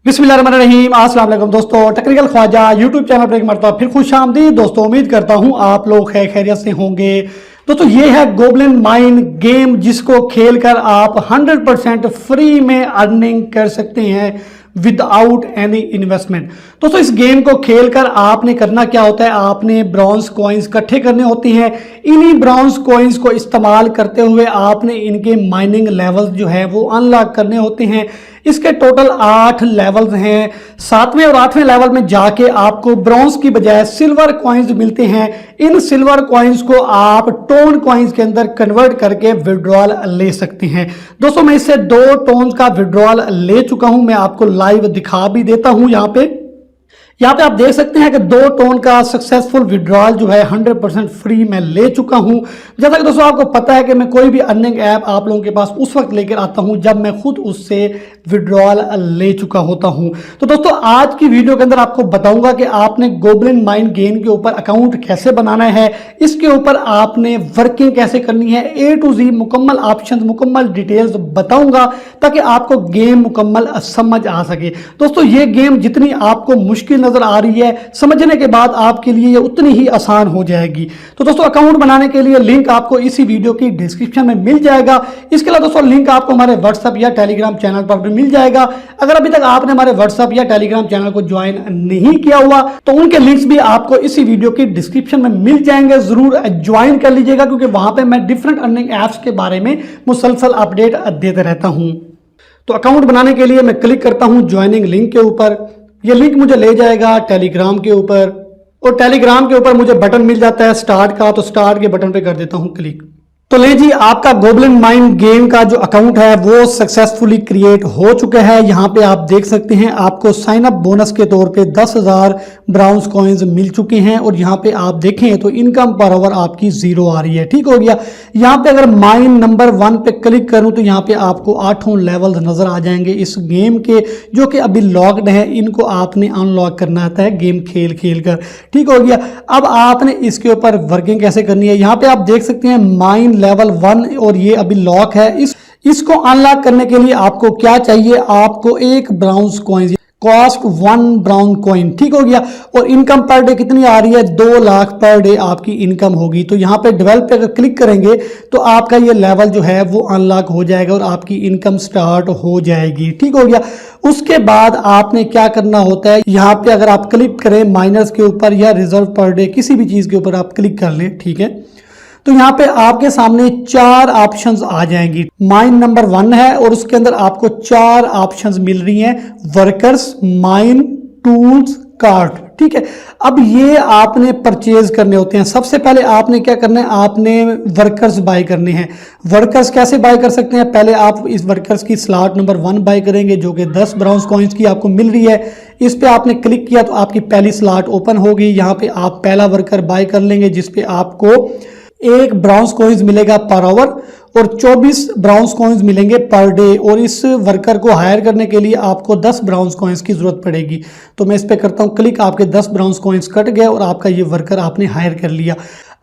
बिस्मिल्लाहिर्रहमानिर्रहीम, अस्सलाम वालेकुम दोस्तों। टेक्निकल ख्वाजा यूट्यूब चैनल पर एक मरतबा फिर खुशामदीद दोस्तों। उम्मीद करता हूं आप लोग खैरियत से होंगे। दोस्तों ये है गोबलिन माइन गेम, जिसको खेलकर आप 100% फ्री में अर्निंग कर सकते हैं विदाउट एनी इन्वेस्टमेंट। दोस्तों इस गेम को खेलकर आपने करना क्या होता है, आपने ब्रॉन्ज कॉइन्स इकट्ठे करने होती हैं। इन्हीं ब्रॉन्ज कॉइन्स को इस्तेमाल करते हुए आपने इनके माइनिंग लेवल्स जो है वो अनलॉक करने होते हैं। इसके टोटल 8 लेवल्स हैं। 7वें और 8वें लेवल में जाके आपको ब्रॉन्ज की बजाय सिल्वर कॉइन्स मिलते हैं। इन सिल्वर कॉइन्स को आप टोन कॉइन्स के अंदर कन्वर्ट करके विड्रॉल ले सकते हैं। दोस्तों मैं इससे 2 टोन का विड्रॉल ले चुका हूं, मैं आपको लाइव दिखा भी देता हूं। यहाँ पे आप देख सकते हैं कि 2 टोन का सक्सेसफुल विड्रॉल जो है 100% फ्री मैं ले चुका हूं। जैसा कि दोस्तों आपको पता है कि मैं कोई भी अर्निंग ऐप आप लोगों के पास उस वक्त लेकर आता हूं जब मैं खुद उससे विड्रॉल ले चुका होता हूं। तो दोस्तों आज की वीडियो के अंदर आपको बताऊंगा कि आपने गोबलिन माइन गेम के ऊपर अकाउंट कैसे बनाना है, इसके ऊपर आपने वर्किंग कैसे करनी है, A to Z मुकम्मल ऑप्शन, मुकम्मल डिटेल्स बताऊंगा ताकि आपको गेम मुकम्मल समझ आ सके। दोस्तों ये गेम जितनी आपको मुश्किल नजर आ रही है, समझने के बाद आपके लिए ये उतनी ही आसान हो जाएगी। तो दोस्तों अकाउंट बनाने के लिए लिंक आपको इसी वीडियो की डिस्क्रिप्शन में मिल जाएगा। इसके अलावा दोस्तों लिंक आपको हमारे व्हाट्सएप या टेलीग्राम चैनल पर भी मिल जाएगा। अगर अभी तक आपने हमारे व्हाट्सएप या टेलीग्राम चैनल को ज्वाइन नहीं किया हुआ तो उनके लिंक्स भी आपको इसी वीडियो की डिस्क्रिप्शन में मिल जाएंगे। जरूर ज्वाइन कर लीजिएगा क्योंकि वहां पर मैं डिफरेंट अर्निंग एप्स के बारे में मुसलसल अपडेट देते रहता हूं। तो अकाउंट बनाने के लिए मैं क्लिक करता हूं ज्वाइनिंग लिंक के ऊपर। ये लिंक मुझे ले जाएगा टेलीग्राम के ऊपर और टेलीग्राम के ऊपर मुझे बटन मिल जाता है स्टार्ट का। तो स्टार्ट के बटन पे कर देता हूं क्लिक। तो ले जी, आपका गोबलिन माइन गेम का जो अकाउंट है वो सक्सेसफुली क्रिएट हो चुका है। यहाँ पे आप देख सकते हैं आपको साइन अप बोनस के तौर पे 10,000 ब्राउन्स कॉइन्स मिल चुके हैं और यहाँ पे आप देखें तो इनकम पर आवर आपकी 0 आ रही है। ठीक हो गया। यहाँ पे अगर माइन नंबर 1 पे क्लिक करूं तो यहाँ पे आपको 8 लेवल नजर आ जाएंगे इस गेम के, जो कि अभी लॉक्ड है। इनको आपने अनलॉक करना आता है गेम खेल खेल कर। ठीक हो गया। अब आपने इसके ऊपर वर्किंग कैसे करनी है, यहाँ पे आप देख सकते हैं माइन लेवल 1 और ये अभी लॉक है। इसको अनलॉक करने के लिए आपको क्या चाहिए, आपको एक brown's coin, cost 1 brown coin. ठीक हो गया। और इनकम पर डे कितनी आ रही है, 2 लाख पर डे आपकी इनकम होगी। तो यहाँ पे डेवलप पे अगर क्लिक करेंगे तो आपका ये लेवल जो है वो अनलॉक हो जाएगा और आपकी इनकम स्टार्ट हो जाएगी। ठीक हो गया। उसके बाद आपने क्या करना होता है, यहाँ पे अगर आप क्लिक करें माइनस के ऊपर या रिजर्व पर डे किसी भी चीज के ऊपर आप क्लिक कर लें। ठीक है। तो यहाँ पे आपके सामने 4 ऑप्शंस आ जाएंगी। माइन नंबर 1 है और उसके अंदर आपको 4 ऑप्शंस मिल रही हैं, वर्कर्स, माइन, टूल्स, कार्ट। ठीक है। अब ये आपने परचेज करने होते हैं। सबसे पहले आपने क्या करना है, आपने वर्कर्स बाय करने हैं। वर्कर्स कैसे बाय कर सकते हैं, पहले आप इस वर्कर्स की स्लॉट नंबर 1 बाय करेंगे जो कि 10 ब्राउन्स कॉइन्स की आपको मिल रही है। इस पे आपने क्लिक किया तो आपकी पहली स्लॉट ओपन होगी। यहाँ पे आप पहला वर्कर बाय कर लेंगे जिसपे आपको 1 ब्राउन्स कॉइन्स मिलेगा पर आवर और 24 ब्राउन्स कॉइन्स मिलेंगे पर डे। और इस वर्कर को हायर करने के लिए आपको 10 ब्राउन्स कॉइन्स की जरूरत पड़ेगी। तो मैं इस पे करता हूं क्लिक, आपके 10 ब्राउन्स कॉइन्स कट गए और आपका ये वर्कर आपने हायर कर लिया।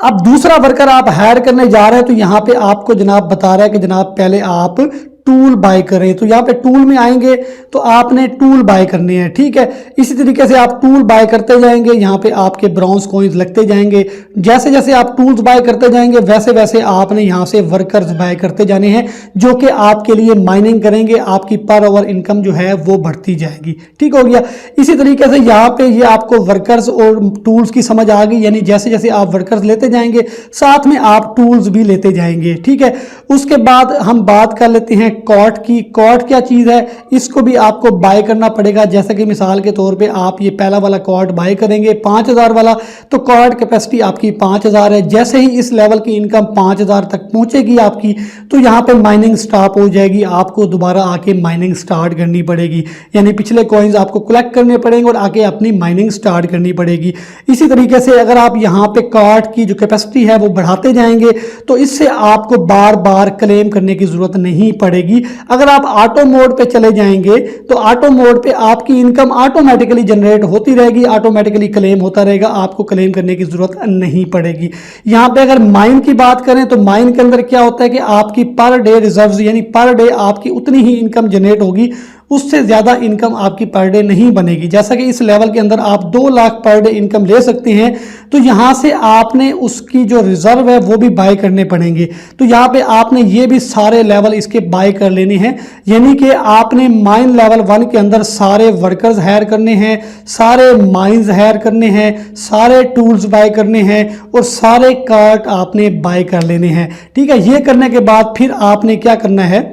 अब दूसरा वर्कर आप हायर करने जा रहे हैं तो यहाँ पे आपको जनाब बता रहा है कि जनाब पहले आप टूल बाय करें। तो यहाँ पे टूल में आएंगे तो आपने टूल बाय करने हैं। ठीक है। इसी तरीके से आप टूल बाय करते जाएंगे, यहाँ पे आपके ब्राउन्स कॉइन्स लगते जाएंगे। जैसे जैसे आप टूल्स बाय करते जाएंगे वैसे वैसे आपने यहाँ से वर्कर्स बाय करते जाने हैं जो कि आपके लिए माइनिंग करेंगे। आपकी पर आवर इनकम जो है वो बढ़ती जाएगी। ठीक हो गया। इसी तरीके से यहाँ पे ये आपको वर्कर्स और टूल्स की समझ आ गई, यानी जैसे जैसे आप वर्कर्स लेते जाएंगे साथ में आप टूल्स भी लेते जाएंगे। ठीक है। उसके बाद हम बात कर लेते हैं कॉर्ट की। कॉर्ट क्या चीज है, इसको भी आपको बाय करना पड़ेगा। जैसे कि मिसाल के तौर पे आप ये पहला वाला कॉर्ट बाय करेंगे 5000 वाला, तो कॉर्ट कैपेसिटी आपकी 5000 है। जैसे ही इस लेवल की इनकम 5000 तक पहुंचेगी आपकी, तो यहाँ पे माइनिंग स्टॉप हो जाएगी। आपको दोबारा आके माइनिंग स्टार्ट करनी पड़ेगी, यानी पिछले कॉइन्स आपको कलेक्ट करने पड़ेंगे और आके अपनी माइनिंग स्टार्ट करनी पड़ेगी। इसी तरीके से अगर आप यहाँ पे कॉर्ट की जो कैपेसिटी है वो बढ़ाते जाएंगे तो इससे आपको बार बार क्लेम करने की जरूरत नहीं पड़ेगी। पड़ेगी। अगर आप ऑटो मोड पे चले जाएंगे तो ऑटो मोड पे आपकी इनकम ऑटोमेटिकली जनरेट होती रहेगी, ऑटोमेटिकली क्लेम होता रहेगा, आपको क्लेम करने की जरूरत नहीं पड़ेगी। यहाँ पे अगर माइन की बात करें तो माइन के अंदर क्या होता है कि आपकी पर डे रिजर्व्स यानी पर डे आपकी उतनी ही इनकम जनरेट होगी, उससे ज़्यादा इनकम आपकी पर डे नहीं बनेगी। जैसा कि इस लेवल के अंदर आप 2 लाख पर डे इनकम ले सकते हैं, तो यहाँ से आपने उसकी जो रिजर्व है वो भी बाय करने पड़ेंगे। तो यहाँ पे आपने ये भी सारे लेवल इसके बाय कर लेने हैं, यानी कि आपने माइन लेवल 1 के अंदर सारे वर्कर्स हायर करने हैं, सारे माइंस हायर करने हैं, सारे टूल्स बाय करने हैं और सारे कार्ट आपने बाय कर लेने हैं। ठीक है, ये करने के बाद फिर आपने क्या करना है,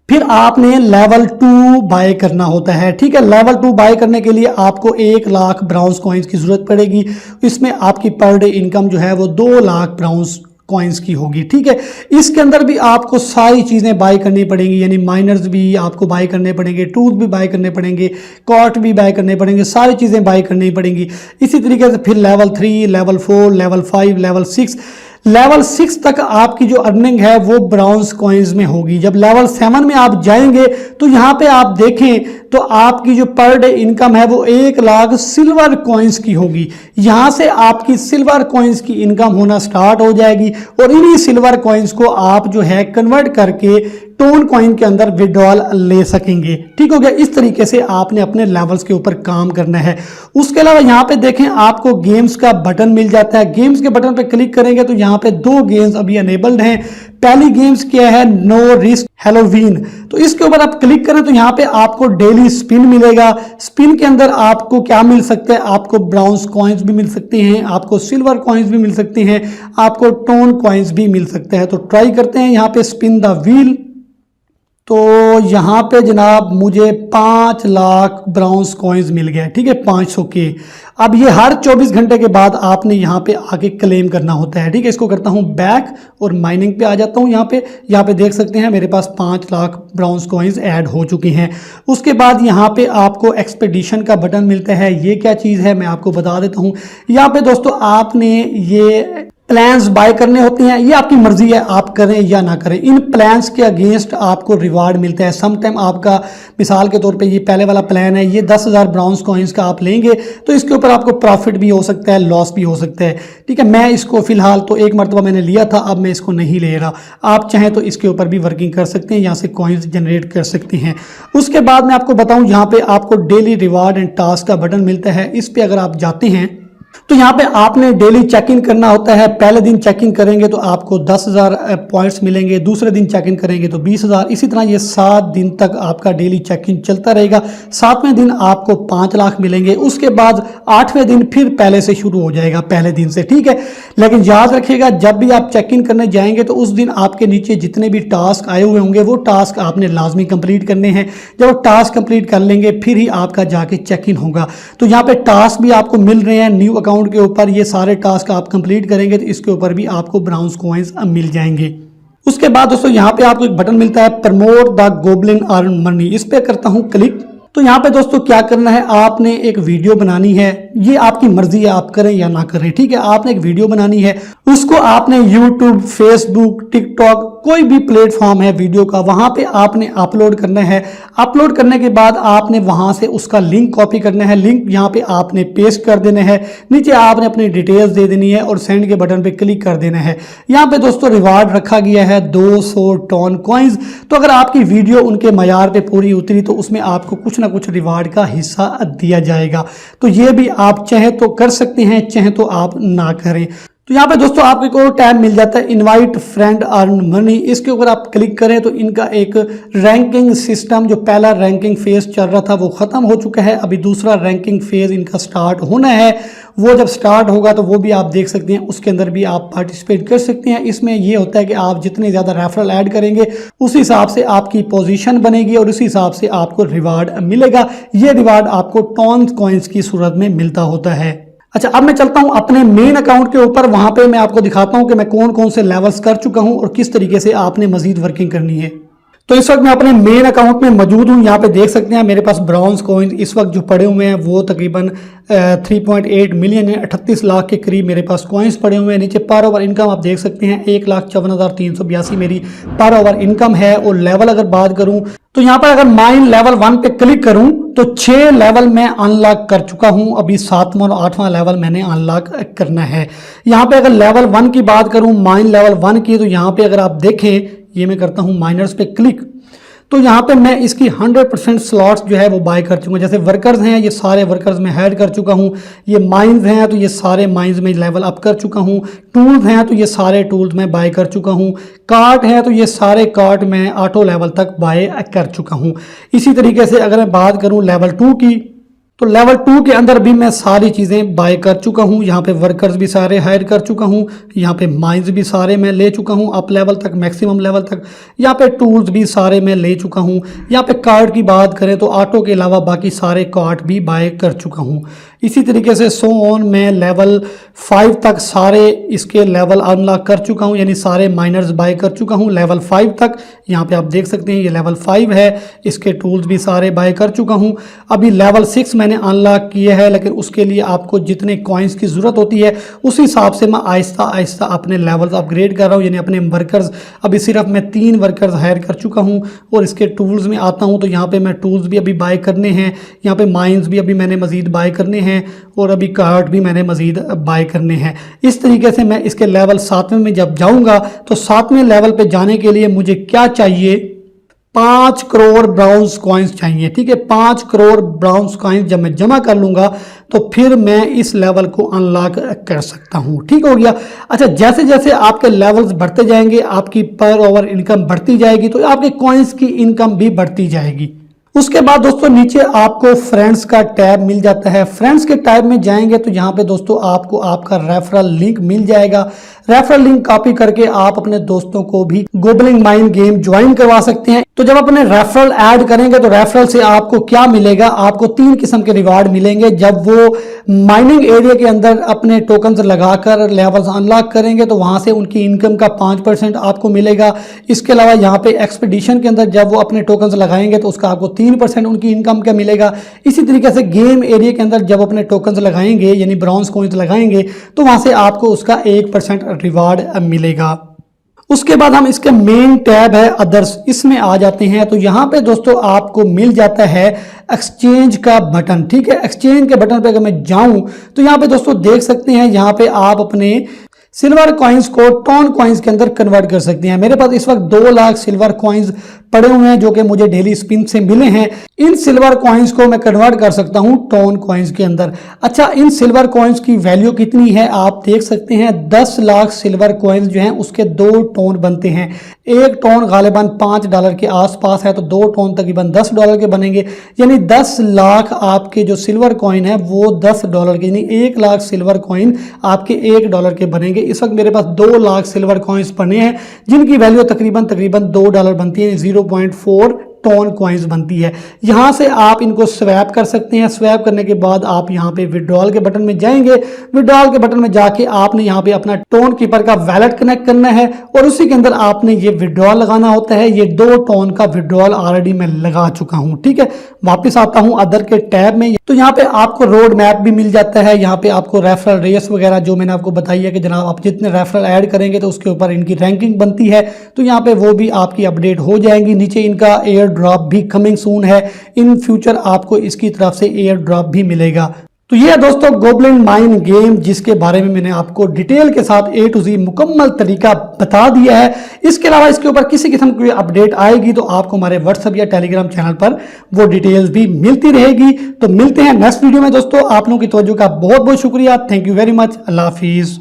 फिर आपने लेवल 2 बाय करना होता है। ठीक है, लेवल 2 बाय करने के लिए आपको 1 लाख ब्राउन्स कॉइन्स की जरूरत पड़ेगी। इसमें आपकी पर डे इनकम जो है वो 2 लाख ब्राउन्स कॉइन्स की होगी। ठीक है, इसके अंदर भी आपको सारी चीज़ें बाय करनी पड़ेंगी, यानी माइनर्स भी आपको बाय करने पड़ेंगे, टूल्स भी बाय करने पड़ेंगे, कॉर्ट भी बाय करने पड़ेंगे, सारी चीज़ें बाय करनी पड़ेंगी। इसी तरीके से फिर level 3, level 4, level 5, level 6, level 6 तक आपकी जो अर्निंग है वो ब्राउन्स कॉइन्स में होगी। जब लेवल 7 में आप जाएंगे तो यहाँ पे आप देखें तो आपकी जो पर डे इनकम है वो 1 लाख सिल्वर कॉइन्स की होगी। यहाँ से आपकी सिल्वर कॉइन्स की इनकम होना स्टार्ट हो जाएगी और इन्हीं सिल्वर कॉइन्स को आप जो है कन्वर्ट करके टोन कॉइन के अंदर विड्रॉल ले सकेंगे। ठीक हो गया, इस तरीके से आपने अपने लेवल्स के ऊपर काम करना है। उसके अलावा यहाँ पे देखें आपको गेम्स का बटन मिल जाता है। गेम्स के बटन पे क्लिक करेंगे तो यहाँ पे 2 गेम्स अभी अनेबल्ड हैं। पहली गेम्स क्या है, नो रिस्क हैलोवीन। तो इसके ऊपर आप क्लिक करें तो यहाँ पे आपको डेली स्पिन मिलेगा। स्पिन के अंदर आपको क्या मिल सकता है, आपको ब्राउन्स कॉइन्स भी मिल सकते हैं, आपको सिल्वर कॉइन्स भी मिल सकते हैं, आपको टोन कॉइन्स भी मिल सकते हैं। तो ट्राई करते हैं यहाँ पे स्पिन द व्हील। तो यहाँ पे जनाब मुझे 5 लाख ब्राउन्स कॉइन्स मिल गया। ठीक है, 500 के। अब ये हर 24 घंटे के बाद आपने यहाँ पे आके क्लेम करना होता है। ठीक है, इसको करता हूँ बैक और माइनिंग पे आ जाता हूँ। यहाँ पे देख सकते हैं मेरे पास 5 लाख ब्राउन्स कॉइन्स ऐड हो चुके हैं। उसके बाद यहाँ पे आपको एक्सपेडिशन का बटन मिलता है। ये क्या चीज़ है मैं आपको बता देता हूँ। यहाँ पे दोस्तों आपने ये प्लान्स बाय करने होते हैं, ये आपकी मर्जी है आप करें या ना करें। इन प्लान्स के अगेंस्ट आपको रिवार्ड मिलता है। सम टाइम आपका मिसाल के तौर पे ये पहले वाला प्लान है, ये 10,000 ब्राउन्स कॉइन्स का आप लेंगे तो इसके ऊपर आपको प्रॉफिट भी हो सकता है, लॉस भी हो सकता है। ठीक है, मैं इसको फिलहाल तो एक मरतबा मैंने लिया था, अब मैं इसको नहीं ले रहा। आप चाहें तो इसके ऊपर भी वर्किंग कर सकते हैं, यहाँ से कॉइन्स जनरेट कर सकते हैं। उसके बाद मैं आपको बताऊँ, यहाँ पे आपको डेली रिवार्ड एंड टास्क का बटन मिलता है। इस पर अगर आप जाते हैं तो यहाँ पे आपने डेली चेक इन करना होता है। पहले दिन चेक इन करेंगे तो आपको 10,000 पॉइंट्स मिलेंगे, दूसरे दिन चेक इन करेंगे तो 20,000। इसी तरह ये 7 दिन तक आपका डेली चेक इन चलता रहेगा। 7वें दिन आपको 5 लाख मिलेंगे। उसके बाद 8वें दिन फिर पहले से शुरू हो जाएगा, पहले दिन से। ठीक है, लेकिन याद रखिएगा जब भी आप चेक इन करने जाएंगे तो उस दिन आपके नीचे जितने भी टास्क आए हुए होंगे वो टास्क आपने लाजमी कंप्लीट करने हैं। जब वो टास्क कंप्लीट कर लेंगे फिर ही आपका जाके चेक इन होगा। तो यहाँ पे टास्क भी आपको मिल रहे हैं न्यू अकाउंट के ऊपर। ये सारे टास्क आप कंप्लीट करेंगे तो इसके ऊपर भी आपको ब्राउन्स कॉइन्स मिल जाएंगे। उसके बाद दोस्तों यहाँ पे आपको एक बटन मिलता है promote the goblin earn money. इस पे करता हूँ क्लिक। तो यहाँ पे दोस्तों क्या करना है, आपने एक वीडियो बनानी है। ये आपकी मर्जी है आप करें या ना करें। ठीक है, आपने एक वीडियो बनानी है, उसको आपने यूट्यूब, फेसबुक, टिकटॉक, कोई भी प्लेटफॉर्म है वीडियो का, वहां पे आपने अपलोड करना है। अपलोड करने के बाद आपने वहां से उसका लिंक कॉपी करना है। लिंक यहाँ पे आपने पेस्ट कर देना है। नीचे आपने अपनी डिटेल्स दे देनी है और सेंड के बटन पे क्लिक कर देना है। यहाँ पे दोस्तों रिवार्ड रखा गया है 200 टोन कॉइन्स। तो अगर आपकी वीडियो उनके मयार पे पूरी उतरी तो उसमें आपको कुछ ना कुछ रिवार्ड का हिस्सा दिया जाएगा। तो ये भी आप चाहे तो कर सकते हैं, चाहे तो आप ना करें। तो यहाँ पे दोस्तों आपको एक और टैब मिल जाता है इनवाइट फ्रेंड अर्न मनी। इसके ऊपर आप क्लिक करें तो इनका एक रैंकिंग सिस्टम, जो पहला रैंकिंग फेज चल रहा था वो खत्म हो चुका है। अभी दूसरा रैंकिंग फेज इनका स्टार्ट होना है। वो जब स्टार्ट होगा तो वो भी आप देख सकते हैं, उसके अंदर भी आप पार्टिसिपेट कर सकते हैं। इसमें ये होता है कि आप जितने ज़्यादा रेफरल ऐड करेंगे उस हिसाब से आपकी पोजीशन बनेगी और उसी हिसाब से आपको रिवार्ड मिलेगा। ये रिवार्ड आपको टोन कॉइन्स की सूरत में मिलता होता है। अच्छा, अब मैं चलता हूं अपने मेन अकाउंट के ऊपर। वहां पे मैं आपको दिखाता हूं कि मैं कौन कौन से लेवल्स कर चुका हूं और किस तरीके से आपने मजीद वर्किंग करनी है। तो इस वक्त मैं अपने मेन अकाउंट में मौजूद हूँ। यहाँ पे देख सकते हैं मेरे पास ब्रॉन्ज कॉइन इस वक्त जो पड़े हुए हैं वो तकरीबन 3.8 मिलियन है, 38 लाख के करीब मेरे पास कॉइन्स पड़े हुए हैं। नीचे पर ओवर इनकम आप देख सकते हैं 1,54,382 मेरी पर ओवर इनकम है। और लेवल अगर बात करूं तो यहाँ पर अगर माइन लेवल 1 पे क्लिक करूं तो 6 लेवल मैं अनलॉक कर चुका हूं। अभी 7वां और 8वां लेवल मैंने अनलॉक करना है। यहाँ पे अगर लेवल 1 की बात करूं, माइन लेवल 1 की, तो यहाँ पे अगर आप देखें, ये मैं करता हूं माइनर्स पे क्लिक, तो यहाँ पे मैं इसकी 100% स्लॉट्स जो है वो बाय कर चुका हूँ। जैसे वर्कर्स हैं, ये सारे वर्कर्स मैं ऐड कर चुका हूँ। ये माइंस हैं तो ये सारे माइंस में लेवल अप कर चुका हूँ। टूल्स हैं तो ये सारे टूल्स मैं बाय कर चुका हूँ। कार्ट है तो ये सारे कार्ट मैं ऑटो लेवल तक बाय कर चुका हूँ। इसी तरीके से अगर मैं बात करूँ लेवल 2 की, तो लेवल 2 के अंदर भी मैं सारी चीज़ें बाय कर चुका हूँ। यहाँ पे वर्कर्स भी सारे हायर कर चुका हूँ। यहाँ पे माइंस भी सारे मैं ले चुका हूँ अप लेवल तक, मैक्सिमम लेवल तक। यहाँ पे टूल्स भी सारे मैं ले चुका हूँ। यहाँ पे कार्ड की बात करें तो ऑटो के अलावा बाकी सारे कार्ड भी बाय कर चुका हूँ। इसी तरीके से सो ऑन मैं लेवल 5 तक सारे इसके लेवल अनलॉक कर चुका हूँ, यानी सारे माइनर्स बाय कर चुका हूँ लेवल 5 तक। यहाँ पे आप देख सकते हैं ये लेवल 5 है, इसके टूल्स भी सारे बाय कर चुका हूँ। अभी लेवल 6 मैंने अनलॉक किए हैं, लेकिन उसके लिए आपको जितने कॉइन्स की ज़रूरत होती है उस हिसाब से मैं आहिस्ता आहिस्ता अपने लेवल्स अपग्रेड कर रहा हूँ, यानी अपने वर्कर्स। अभी सिर्फ मैं 3 वर्कर्स हायर कर चुका हूँ। और इसके टूल्स में आता हूँ तो यहाँ पे मैं टूल्स भी अभी बाय करने हैं, यहाँ पे माइंस भी अभी मैंने मज़ीद बाय करने हैं, और अभी कार्ड भी मैंने मज़ीद बाय करने हैं। इस तरीके से मैं इसके लेवल 7वें में जब जाऊँगा तो 7वें लेवल पे जाने के लिए मुझे क्या चाहिए, 5 करोड़ ब्राउन्स कॉइन्स चाहिए। ठीक है, 5 करोड़ ब्राउन्स कॉइन्स जब मैं जमा कर लूँगा तो फिर मैं इस लेवल को अनलॉक कर सकता हूँ। ठीक हो गया। अच्छा, जैसे जैसे आपके लेवल्स बढ़ते जाएंगे, आपकी पर ओवर इनकम बढ़ती जाएगी, तो आपके कॉइन्स की इनकम भी बढ़ती जाएगी। उसके बाद दोस्तों नीचे आपको फ्रेंड्स का टैब मिल जाता है। फ्रेंड्स के टैब में जाएंगे तो यहाँ पे दोस्तों आपको आपका रेफरल लिंक मिल जाएगा। रेफरल लिंक कॉपी करके आप अपने दोस्तों को भी गोबलिन माइन गेम ज्वाइन करवा सकते हैं। तो जब अपने रेफरल ऐड करेंगे तो रेफरल से आपको क्या मिलेगा, आपको 3 किस्म के रिवार्ड मिलेंगे। जब वो माइनिंग एरिया के अंदर अपने टोकन्स लगाकर लेवल्स अनलॉक करेंगे तो वहां से उनकी इनकम का 5% आपको मिलेगा। इसके अलावा यहाँ पे एक्सपीडिशन के अंदर जब वो अपने टोकन्स लगाएंगे तो उसका आपको 3% उनकी इनकम का मिलेगा। इसी तरीके से गेम एरिया के अंदर जब अपने टोकन्स लगाएंगे, यानी ब्रॉन्ज कॉइन्स लगाएंगे, तो वहां से आपको उसका 1% रिवार्ड मिलेगा। उसके बाद हम इसके मेन टैब है अदर्स, इसमें आ जाते हैं। तो यहाँ पे दोस्तों आपको मिल जाता है एक्सचेंज का बटन। ठीक है, एक्सचेंज के बटन पे अगर मैं जाऊं तो यहाँ पे दोस्तों देख सकते हैं, यहाँ पे आप अपने सिल्वर कॉइन्स को टोन कॉइन्स के अंदर कन्वर्ट कर सकते हैं। मेरे पास इस वक्त 2 लाख सिल्वर कॉइन्स पड़े हुए हैं जो कि मुझे डेली स्पिन से मिले हैं। इन सिल्वर कॉइन्स को मैं कन्वर्ट कर सकता हूं टोन कॉइन्स के अंदर। अच्छा, इन सिल्वर कॉइन्स की वैल्यू कितनी है आप देख सकते हैं। 10 लाख सिल्वर कॉइन्स जो हैं उसके 2 टोन बनते हैं। एक टोन गालिबन $5 के आसपास है, तो 2 टोन तकरीबन $10 के बनेंगे। यानी 10 लाख आपके जो सिल्वर कॉइन है वो $10 के, यानी 1 लाख सिल्वर कॉइन आपके $1 के बनेंगे। इस वक्त मेरे पास 2 लाख सिल्वर कॉइन्स पड़े हैं जिनकी वैल्यू तकरीबन $2 बनती है, 0.4 टोन कॉइन्स बनती है। यहां से आप इनको स्वैप कर सकते हैं। स्वैप करने के बाद आप यहां पे विड्रॉल के बटन में जाएंगे। विड्रॉल के बटन में जाके आपने यहां पे अपना टोन कीपर का वैलेट कनेक्ट करना है और उसी के अंदर आपने ये विड्रॉल लगाना होता है। ये 2 टोन का विड्रॉल ऑलरेडी मैं लगा चुका हूं। ठीक है, वापस आता हूं अदर के टैब में। तो यहाँ पे आपको रोड मैप भी मिल जाता है। यहाँ पे आपको रेफरल रेस वगैरह जो मैंने आपको बताई है कि जनाब आप जितने रेफरल ऐड करेंगे तो उसके ऊपर इनकी रैंकिंग बनती है, तो यहाँ पे वो भी आपकी अपडेट हो जाएंगी। नीचे इनका एयर ड्रॉप भी कमिंग सून है। इन फ्यूचर आपको इसकी तरफ से एयर ड्रॉप भी मिलेगा। तो ये है दोस्तों गोबलिन माइन गेम, जिसके बारे में मैंने आपको डिटेल के साथ A to Z मुकम्मल तरीका बता दिया है। इसके अलावा इसके ऊपर किसी किस्म की अपडेट आएगी तो आपको हमारे व्हाट्सएप या टेलीग्राम चैनल पर वो डिटेल्स भी मिलती रहेगी। तो मिलते हैं नेक्स्ट वीडियो में दोस्तों। आप लोगों की तवज्जो का बहुत बहुत शुक्रिया। Thank you very much. Allah Hafiz.